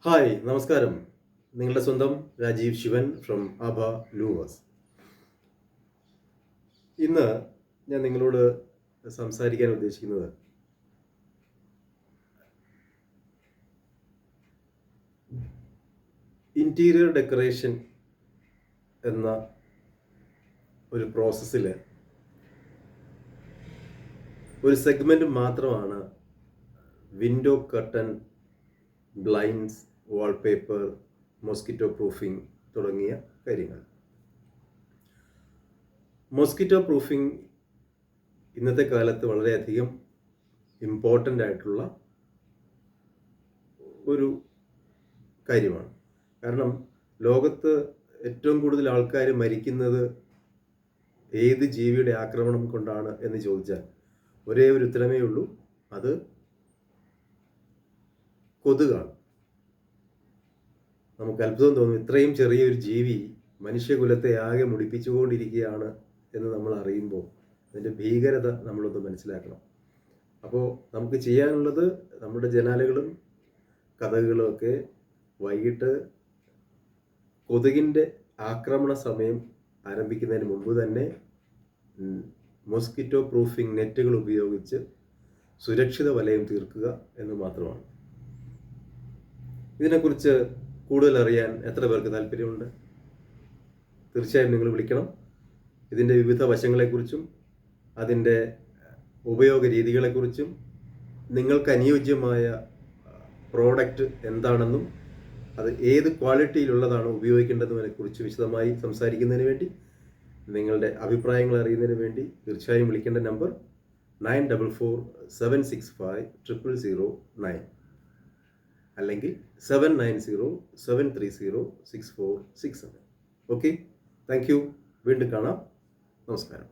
Hi, നമസ്കാരം. നിങ്ങളുടെ സ്വന്തം Rajeev Shivan from Abha louvres. ഇന്ന് ഞാൻ നിങ്ങളോട് സംസാരിക്കാൻ ഉദ്ദേശിക്കുന്നത് ഇൻറ്റീരിയർ ഡെക്കറേഷൻ എന്ന ഒരു പ്രോസസ്സിൽ ഒരു സെഗ്മെൻറ്റ് മാത്രമാണ് window curtain, blinds, wallpaper, mosquito proofing തുടങ്ങിയ കാര്യങ്ങൾ. മോസ്കിറ്റോ പ്രൂഫിംഗ് ഇന്നത്തെ കാലത്ത് വളരെയധികം ഇമ്പോർട്ടൻ്റ് ആയിട്ടുള്ള ഒരു കാര്യമാണ്. കാരണം ലോകത്ത് ഏറ്റവും കൂടുതൽ ആൾക്കാർ മരിക്കുന്നത് ഏത് ജീവിയുടെ ആക്രമണം കൊണ്ടാണ് എന്ന് ചോദിച്ചാൽ ഒരേ ഒരു ഉത്തരമേ ഉള്ളൂ, അത് കൊതുകാണ്. നമുക്ക് അത്ഭുതം തോന്നും, ഇത്രയും ചെറിയൊരു ജീവി മനുഷ്യകുലത്തെ ആകെ മുടിപ്പിച്ചുകൊണ്ടിരിക്കുകയാണ് എന്ന് നമ്മൾ അറിയുമ്പോൾ അതിൻ്റെ ഭീകരത നമ്മളൊന്ന് മനസ്സിലാക്കണം. അപ്പോൾ നമുക്ക് ചെയ്യാനുള്ളത് നമ്മുടെ ജനാലകളും കതകുകളും ഒക്കെ വൈകിട്ട് കൊതുകിൻ്റെ ആക്രമണ സമയം ആരംഭിക്കുന്നതിന് മുമ്പ് തന്നെ മോസ്കിറ്റോ പ്രൂഫിംഗ് നെറ്റുകൾ ഉപയോഗിച്ച് സുരക്ഷിത വലയം തീർക്കുക എന്ന് മാത്രമാണ്. ഇതിനെക്കുറിച്ച് കൂടുതൽ അറിയാൻ എത്ര പേർക്ക് താല്പര്യമുണ്ട്? തീർച്ചയായും നിങ്ങൾ വിളിക്കണം. ഇതിൻ്റെ വിവിധ വശങ്ങളെക്കുറിച്ചും അതിൻ്റെ ഉപയോഗ രീതികളെക്കുറിച്ചും നിങ്ങൾക്ക് അനുയോജ്യമായ പ്രോഡക്റ്റ് എന്താണെന്നും അത് ഏത് ക്വാളിറ്റിയിലുള്ളതാണ് ഉപയോഗിക്കേണ്ടതിനെക്കുറിച്ച് വിശദമായി സംസാരിക്കുന്നതിന് വേണ്ടി, നിങ്ങളുടെ അഭിപ്രായങ്ങൾ അറിയുന്നതിന് വേണ്ടി തീർച്ചയായും വിളിക്കേണ്ട നമ്പർ 9447650009 അല്ലെങ്കിൽ 7907306467. Okay, thank you. വീണ്ടും കാണാം. നമസ്കാരം.